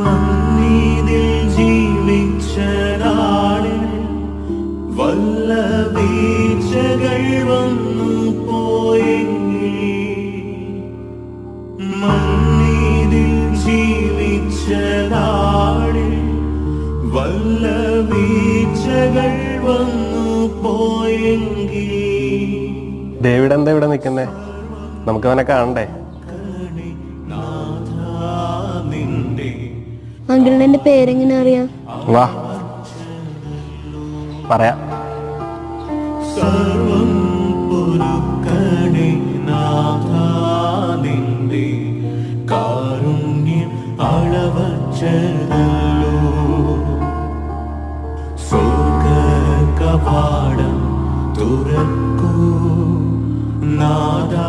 മണ്ണിതിൽ ജീവിച്ച നാളിൽ വല്ല വീഴ്ചകൾ വന്നു പോയെങ്കിൽ, മണ്ണിതിൽ ജീവിച്ച നാളിൽ വല്ല വീഴ്ചകൾ വന്നു പോയെങ്കിൽ. ഡേവിഡ് എന്താ ഇവിടെ നിൽക്കുന്നേ? നമുക്ക് അവനെ കാണണ്ടേ? അങ്കിളിന് എന്റെ പേരെങ്ങനെ അറിയാം? വാ പറയാം. സർവം പൊറുക്കണേ നാഥാ, നിന്റെ കാരുണ്യം അളവറ്റതല്ലോ. സ്വർഗ കവാടം തുറക്കൂ നാഥാ,